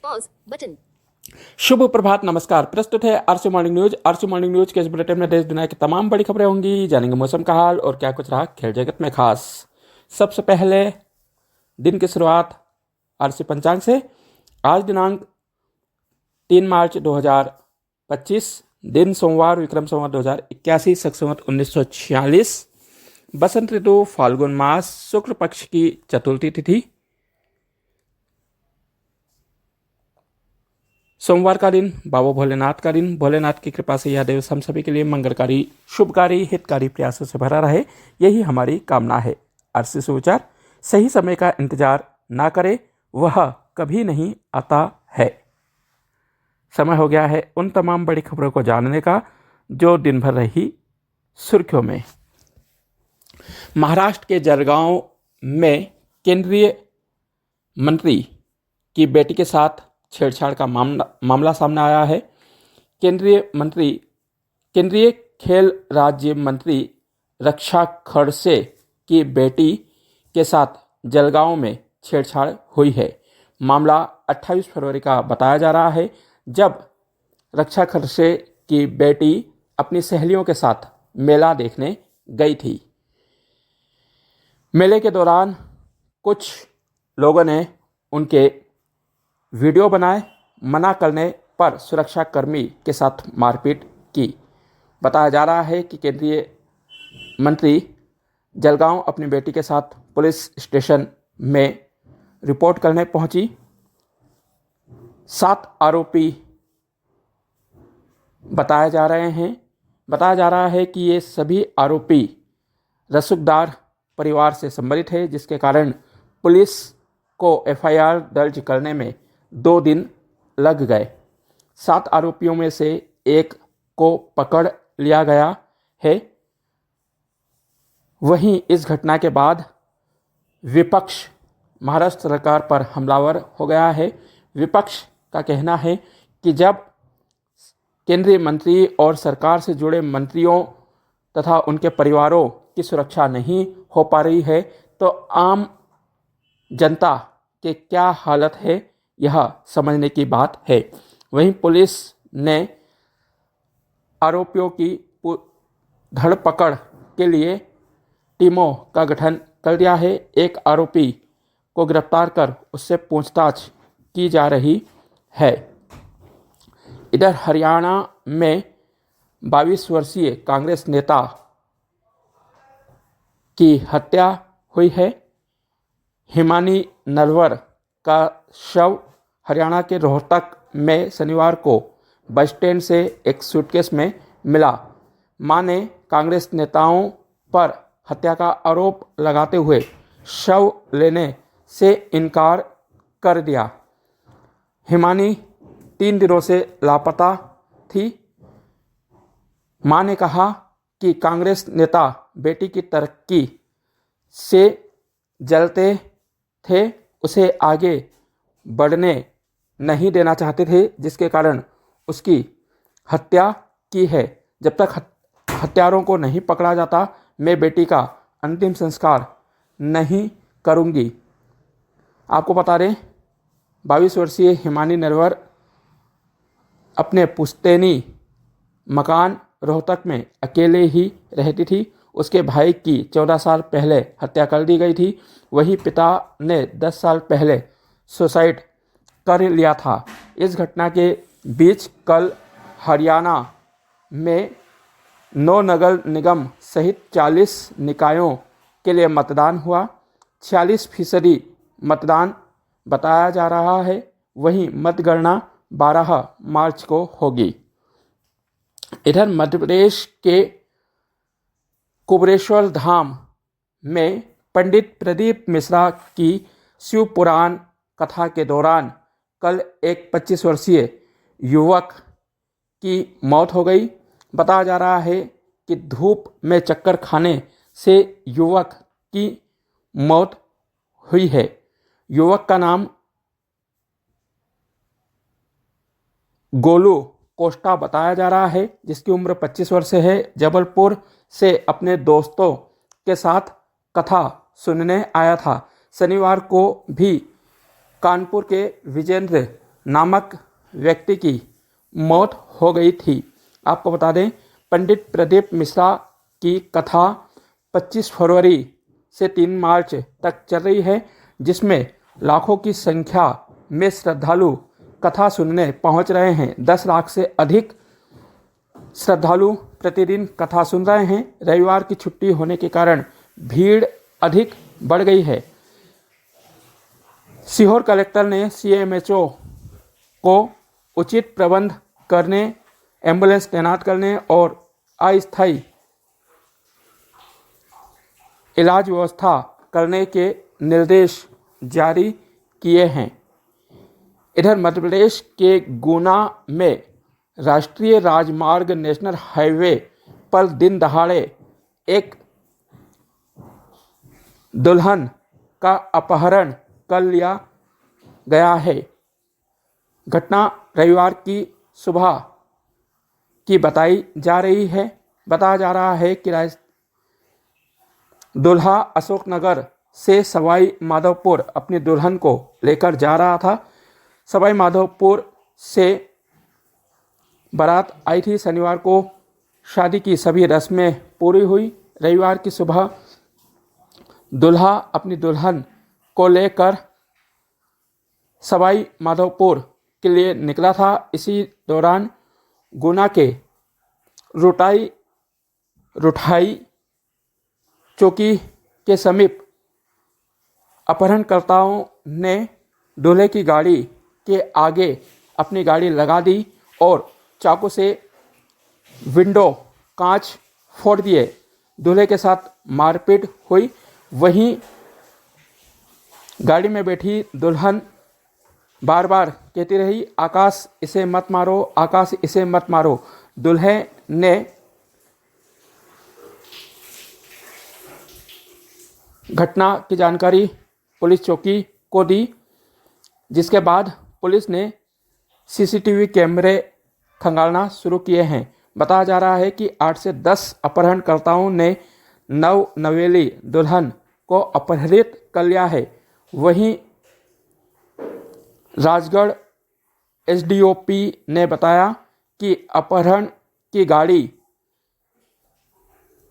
Pause button. शुभ प्रभात, नमस्कार। प्रस्तुत है RC morning news. RC morning news के इस बुलेटिन में देश दुनिया की तमाम बड़ी खबरें होंगी। जानेंगे मौसम का हाल और क्या कुछ रहा खेल जगत में खास। सबसे पहले दिन की शुरुआत आरसी पंचांग से। आज दिनांक 3 मार्च 2025, दिन सोमवार, विक्रम संवत 2081, शक संवत 1946, बसंत ऋतु, फाल्गुन मास, शुक्ल पक्ष की चतुर्थी तिथि, सोमवार का दिन, बाबा भोलेनाथ का दिन। भोलेनाथ की कृपा से यह दिवस हम सभी के लिए मंगलकारी, शुभकारी, हितकारी प्रयासों से भरा रहे, यही हमारी कामना है। आरसी सुविचार, सही समय का इंतजार ना करे, वह कभी नहीं आता है। समय हो गया है उन तमाम बड़ी खबरों को जानने का जो दिन भर रही सुर्खियों में। महाराष्ट्र के जलगांव में केंद्रीय मंत्री की बेटी के साथ छेड़छाड़ का मामला सामने आया है। केंद्रीय खेल राज्य मंत्री रक्षा खड़से की बेटी के साथ जलगांव में छेड़छाड़ हुई है। मामला 28 फरवरी का बताया जा रहा है, जब रक्षा खड़से की बेटी अपनी सहेलियों के साथ मेला देखने गई थी। मेले के दौरान कुछ लोगों ने उनके वीडियो बनाए, मना करने पर सुरक्षाकर्मी के साथ मारपीट की। बताया जा रहा है कि केंद्रीय मंत्री जलगांव अपनी बेटी के साथ पुलिस स्टेशन में रिपोर्ट करने पहुंची। 7 आरोपी बताया जा रहा है कि ये सभी आरोपी रसूखदार परिवार से संबंधित है, जिसके कारण पुलिस को एफआईआर दर्ज करने में 2 दिन लग गए। 7 आरोपियों में से एक को पकड़ लिया गया है। वहीं इस घटना के बाद विपक्ष महाराष्ट्र सरकार पर हमलावर हो गया है। विपक्ष का कहना है कि जब केंद्रीय मंत्री और सरकार से जुड़े मंत्रियों तथा उनके परिवारों की सुरक्षा नहीं हो पा रही है, तो आम जनता के क्या हालत है, यह समझने की बात है। वहीं पुलिस ने आरोपियों की धरपकड़ के लिए टीमों का गठन कर दिया है। एक आरोपी को गिरफ्तार कर उससे पूछताछ की जा रही है। इधर हरियाणा में 22 वर्षीय कांग्रेस नेता की हत्या हुई है। हिमानी नरवर का शव हरियाणा के रोहतक में शनिवार को बस स्टैंड से एक सूटकेस में मिला। मां ने कांग्रेस नेताओं पर हत्या का आरोप लगाते हुए शव लेने से इनकार कर दिया। हिमानी 3 दिनों से लापता थी। मां ने कहा कि कांग्रेस नेता बेटी की तरक्की से जलते थे, उसे आगे बढ़ने नहीं देना चाहते थे, जिसके कारण उसकी हत्या की है। जब तक हत्यारों को नहीं पकड़ा जाता, मैं बेटी का अंतिम संस्कार नहीं करूंगी। आपको बता दें, 22 वर्षीय हिमानी नरवर अपने पुश्तैनी मकान रोहतक में अकेले ही रहती थी। उसके भाई की 14 साल पहले हत्या कर दी गई थी। वही पिता ने 10 साल पहले सुसाइड कर लिया था। इस घटना के बीच कल हरियाणा में 9 नगर निगम सहित 40 निकायों के लिए मतदान हुआ। 46% मतदान बताया जा रहा है। वहीं मतगणना 12 मार्च को होगी। इधर मध्य प्रदेश के कुबेरेश्वर धाम में पंडित प्रदीप मिश्रा की शिव पुराण कथा के दौरान कल एक 25 वर्षीय युवक की मौत हो गई। बताया जा रहा है कि धूप में चक्कर खाने से युवक की मौत हुई है। युवक का नाम गोलू कोस्टा बताया जा रहा है, जिसकी उम्र 25 वर्ष है। जबलपुर से अपने दोस्तों के साथ कथा सुनने आया था। शनिवार को भी कानपुर के विजेंद्र नामक व्यक्ति की मौत हो गई थी। आपको बता दें, पंडित प्रदीप मिश्रा की कथा 25 फरवरी से 3 मार्च तक चल रही है, जिसमें लाखों की संख्या में श्रद्धालु कथा सुनने पहुंच रहे हैं। 10 लाख से अधिक श्रद्धालु प्रतिदिन कथा सुन रहे हैं। रविवार की छुट्टी होने के कारण भीड़ अधिक बढ़ गई है। सीहोर कलेक्टर ने सीएमएचओ को उचित प्रबंध करने, एम्बुलेंस तैनात करने और अस्थायी इलाज व्यवस्था करने के निर्देश जारी किए हैं। इधर मध्य प्रदेश के गुना में राष्ट्रीय राजमार्ग नेशनल हाईवे पर दिन दहाड़े एक दुल्हन का अपहरण कर लिया गया है। घटना रविवार की सुबह की बताई जा रही है। बताया जा रहा है कि दूल्हा अशोकनगर से सवाई माधोपुर अपनी दुल्हन को लेकर जा रहा था। सवाई माधोपुर से बारात आई थी। शनिवार को शादी की सभी रस्में पूरी हुई। रविवार की सुबह दूल्हा अपनी दुल्हन को लेकर सवाई माधोपुर के लिए निकला था। इसी दौरान गुना के रुठाई चौकी के समीप अपहरणकर्ताओं ने दूल्हे की गाड़ी के आगे अपनी गाड़ी लगा दी और चाकू से विंडो कांच फोड़ दिए। दूल्हे के साथ मारपीट हुई। वहीं गाड़ी में बैठी दुल्हन बार बार कहती रही, आकाश इसे मत मारो, आकाश इसे मत मारो। दूल्हे ने घटना की जानकारी पुलिस चौकी को दी, जिसके बाद पुलिस ने सीसीटीवी कैमरे खंगालना शुरू किए हैं। बताया जा रहा है कि 8 से 10 अपहरणकर्ताओं ने नवेली दुल्हन को अपहरित कर लिया है। वहीं राजगढ़ एसडीओपी ने बताया कि अपहरण की गाड़ी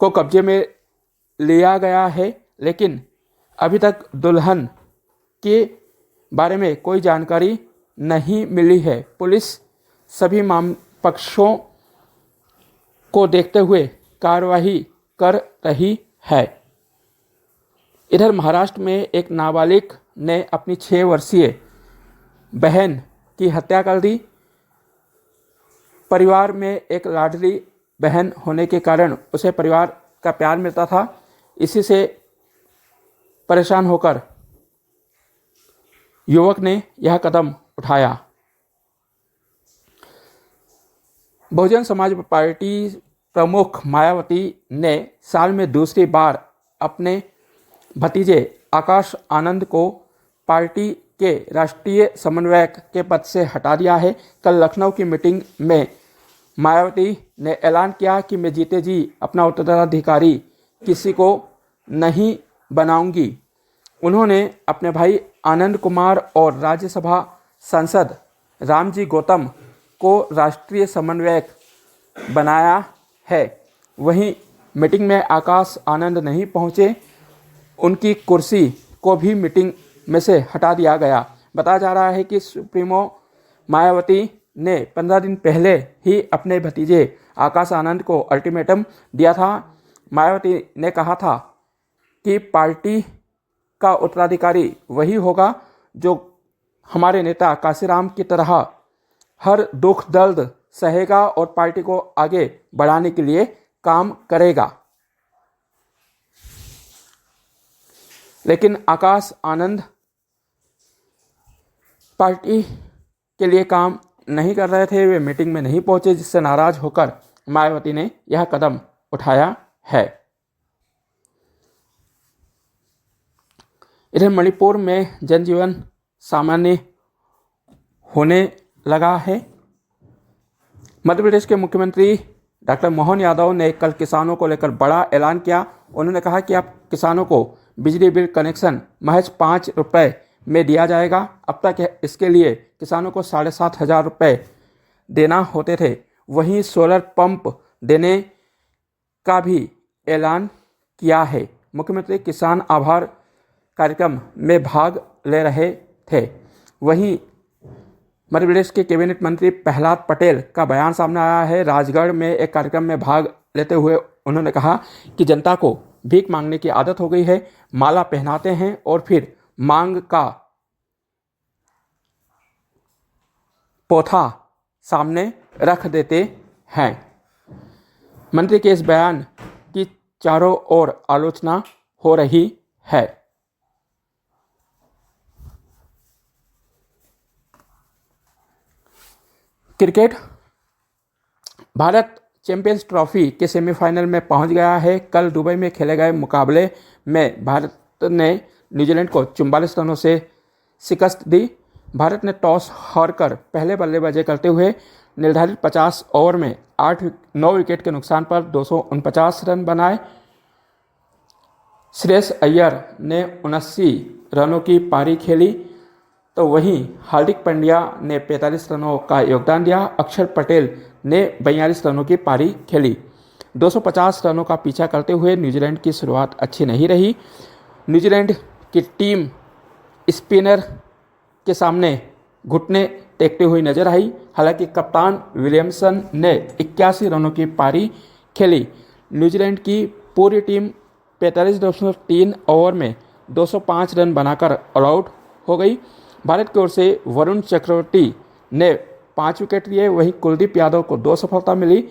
को कब्जे में लिया गया है, लेकिन अभी तक दुल्हन के बारे में कोई जानकारी नहीं मिली है। पुलिस सभी पक्षों को देखते हुए कार्रवाई कर रही है। इधर महाराष्ट्र में एक नाबालिग ने अपनी 6 वर्षीय बहन की हत्या कर दी। परिवार में एक लाडली बहन होने के कारण उसे परिवार का प्यार मिलता था। इसी से परेशान होकर युवक ने यह कदम उठाया। बहुजन समाज पार्टी प्रमुख मायावती ने साल में दूसरी बार अपने भतीजे आकाश आनंद को पार्टी के राष्ट्रीय समन्वयक के पद से हटा दिया है। कल लखनऊ की मीटिंग में मायावती ने ऐलान किया कि मैं जीते जी अपना उत्तराधिकारी किसी को नहीं बनाऊंगी। उन्होंने अपने भाई आनंद कुमार और राज्यसभा सांसद रामजी गौतम को राष्ट्रीय समन्वयक बनाया है। वहीं मीटिंग में आकाश आनंद नहीं पहुंचे, उनकी कुर्सी को भी मीटिंग में से हटा दिया गया। बताया जा रहा है कि सुप्रीमो मायावती ने 15 दिन पहले ही अपने भतीजे आकाश आनंद को अल्टीमेटम दिया था। मायावती ने कहा था कि पार्टी का उत्तराधिकारी वही होगा जो हमारे नेता काशीराम की तरह हर दुख दर्द सहेगा और पार्टी को आगे बढ़ाने के लिए काम करेगा। लेकिन आकाश आनंद पार्टी के लिए काम नहीं कर रहे थे, वे मीटिंग में नहीं पहुंचे, जिससे नाराज होकर मायावती ने यह कदम उठाया है। इधर मणिपुर में जनजीवन सामान्य होने लगा है। मध्य प्रदेश के मुख्यमंत्री डॉक्टर मोहन यादव ने कल किसानों को लेकर बड़ा ऐलान किया। उन्होंने कहा कि अब किसानों को बिजली बिल कनेक्शन महज 5 रुपये में दिया जाएगा। अब तक इसके लिए किसानों को 7,500 रुपये देना होते थे। वहीं सोलर पंप देने का भी ऐलान किया है। मुख्यमंत्री किसान आभार कार्यक्रम में भाग ले रहे थे। वहीं मध्य प्रदेश के कैबिनेट मंत्री प्रहलाद पटेल का बयान सामने आया है। राजगढ़ में एक कार्यक्रम में भाग लेते हुए उन्होंने कहा कि जनता को भीख मांगने की आदत हो गई है। माला पहनाते हैं और फिर मांग का पोथा सामने रख देते हैं। मंत्री के इस बयान की चारों ओर आलोचना हो रही है। क्रिकेट, भारत चैंपियंस ट्रॉफी के सेमीफाइनल में पहुंच गया है। कल दुबई में खेले गए मुकाबले में भारत ने न्यूजीलैंड को 44 रनों से शिकस्त दी। भारत ने टॉस हारकर पहले बल्लेबाजी करते हुए निर्धारित 50 ओवर में 9 विकेट के नुकसान पर 249 रन बनाए। श्रेयस अय्यर ने 79 रनों की पारी खेली, तो वहीं हार्दिक पांड्या ने 45 रनों का योगदान दिया। अक्षर पटेल ने 42 रनों की पारी खेली। 250 रनों का पीछा करते हुए न्यूजीलैंड की शुरुआत अच्छी नहीं रही। न्यूजीलैंड की टीम स्पिनर के सामने घुटने टेकते हुई नजर आई। हालांकि कप्तान विलियमसन ने 81 रनों की पारी खेली। न्यूजीलैंड की पूरी टीम 45.3 ओवर में 205 रन बनाकर ऑल आउट हो गई। भारत की ओर से वरुण चक्रवर्ती ने 5 विकेट लिए। वहीं कुलदीप यादव को 2 सफलता मिली।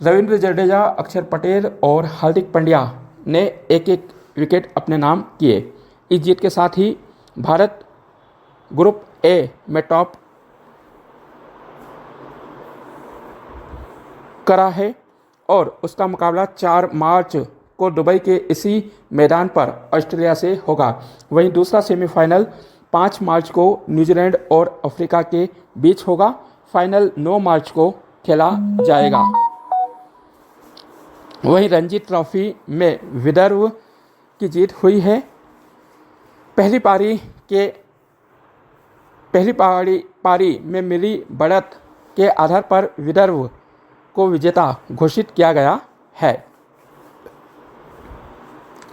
रविंद्र जडेजा, अक्षर पटेल और हार्दिक पांड्या ने एक एक विकेट अपने नाम किए। इस जीत के साथ ही भारत ग्रुप ए में टॉप करा है और उसका मुकाबला 4 मार्च को दुबई के इसी मैदान पर ऑस्ट्रेलिया से होगा। वहीं दूसरा सेमीफाइनल 5 मार्च को न्यूजीलैंड और अफ्रीका के बीच होगा। फाइनल 9 मार्च को खेला जाएगा। वहीं रणजी ट्रॉफी में विदर्भ की जीत हुई है। पहली पारी में मिली बढ़त के आधार पर विदर्भ को विजेता घोषित किया गया है।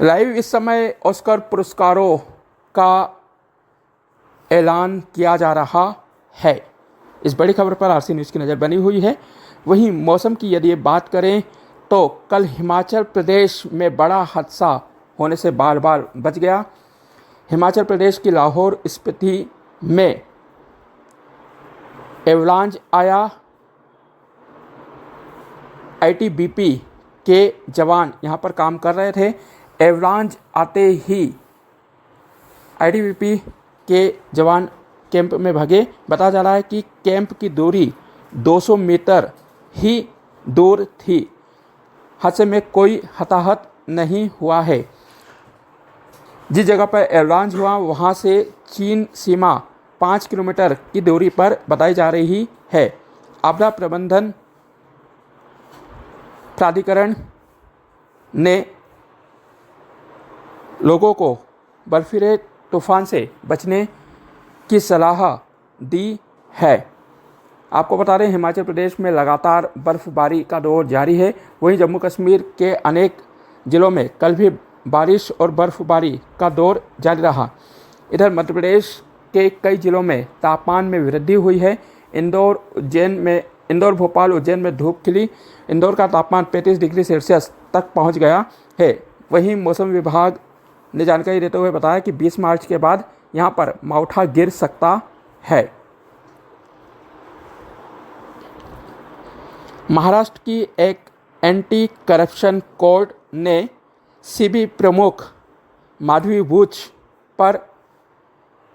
लाइव इस समय ऑस्कर पुरस्कारों का ऐलान किया जा रहा है। इस बड़ी खबर पर आरसी न्यूज़ की नज़र बनी हुई है। वहीं मौसम की यदि बात करें तो कल हिमाचल प्रदेश में बड़ा हादसा होने से बार बार बच गया। हिमाचल प्रदेश की लाहौर स्पीति में एवलांच आया। आईटीबीपी के जवान यहाँ पर काम कर रहे थे। एवलांच आते ही आईटीबीपी के जवान कैंप में भागे। बताया जा रहा है कि कैंप की दूरी 200 मीटर ही दूर थी। हादसे में कोई हताहत नहीं हुआ है। जिस जगह पर एवलांच हुआ वहां से चीन सीमा 5 किलोमीटर की दूरी पर बताई जा रही है। आपदा प्रबंधन प्राधिकरण ने लोगों को बर्फीले तूफान से बचने की सलाह दी है। आपको बता दें हिमाचल प्रदेश में लगातार बर्फबारी का दौर जारी है। वहीं जम्मू कश्मीर के अनेक ज़िलों में कल भी बारिश और बर्फबारी का दौर जारी रहा। इधर मध्य प्रदेश के कई ज़िलों में तापमान में वृद्धि हुई है। इंदौर, भोपाल, उज्जैन में धूप खिली। इंदौर का तापमान 35 डिग्री सेल्सियस तक पहुंच गया है। वहीं मौसम विभाग ने जानकारी देते हुए बताया कि 20 मार्च के बाद यहां पर मावठा गिर सकता है। महाराष्ट्र की एक एंटी करप्शन कोर्ट ने सीबी प्रमुख माधवी बुच पर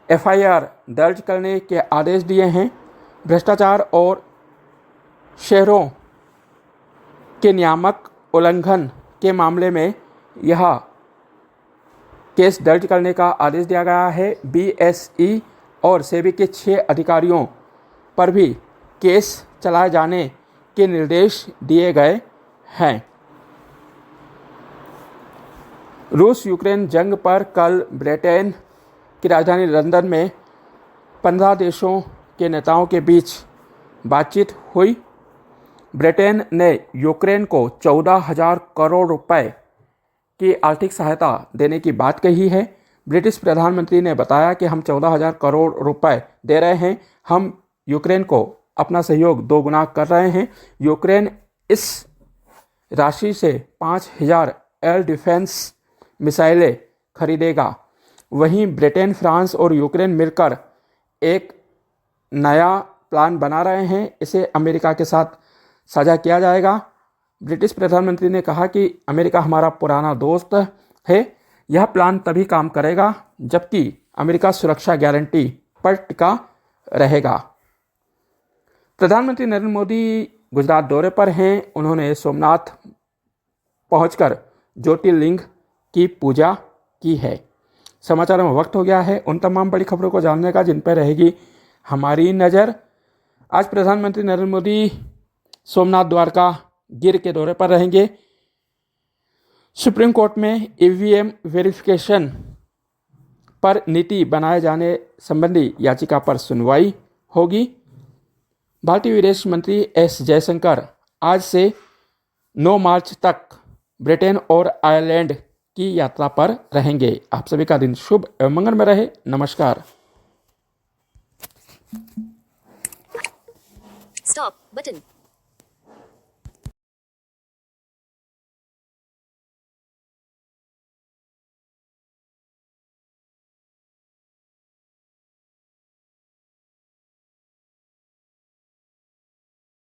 एफआईआर दर्ज करने के आदेश दिए हैं। भ्रष्टाचार और शहरों के नियामक उल्लंघन के मामले में यह केस दर्ज करने का आदेश दिया गया है। बीएसई और सेबी के 6 अधिकारियों पर भी केस चलाए जाने के निर्देश दिए गए हैं। रूस यूक्रेन जंग पर कल ब्रिटेन की राजधानी लंदन में 15 देशों के नेताओं के बीच बातचीत हुई। ब्रिटेन ने यूक्रेन को 14,000 करोड़ रुपए की आर्थिक सहायता देने की बात कही है। ब्रिटिश प्रधानमंत्री ने बताया कि हम 14,000 करोड़ रुपए दे रहे हैं, हम यूक्रेन को अपना सहयोग दोगुना कर रहे हैं। यूक्रेन इस राशि से 5,000 एयर डिफेंस मिसाइलें खरीदेगा। वहीं ब्रिटेन, फ्रांस और यूक्रेन मिलकर एक नया प्लान बना रहे हैं, इसे अमेरिका के साथ साझा किया जाएगा। ब्रिटिश प्रधानमंत्री ने कहा कि अमेरिका हमारा पुराना दोस्त है, यह प्लान तभी काम करेगा जबकि अमेरिका सुरक्षा गारंटी पर टिका रहेगा। प्रधानमंत्री नरेंद्र मोदी गुजरात दौरे पर हैं। उन्होंने सोमनाथ पहुंचकर ज्योतिर्लिंग की पूजा की है। समाचारों में वक्त हो गया है उन तमाम बड़ी खबरों को जानने का जिन पर रहेगी हमारी नज़र। आज प्रधानमंत्री नरेंद्र मोदी सोमनाथ द्वारका गिर के दौरे पर रहेंगे। सुप्रीम कोर्ट में ईवीएम वेरिफिकेशन पर नीति बनाए जाने संबंधी याचिका पर सुनवाई होगी। भारतीय विदेश मंत्री एस जयशंकर आज से 9 मार्च तक ब्रिटेन और आयरलैंड की यात्रा पर रहेंगे। आप सभी का दिन शुभ एवं मंगल में रहे। नमस्कार। Stop button.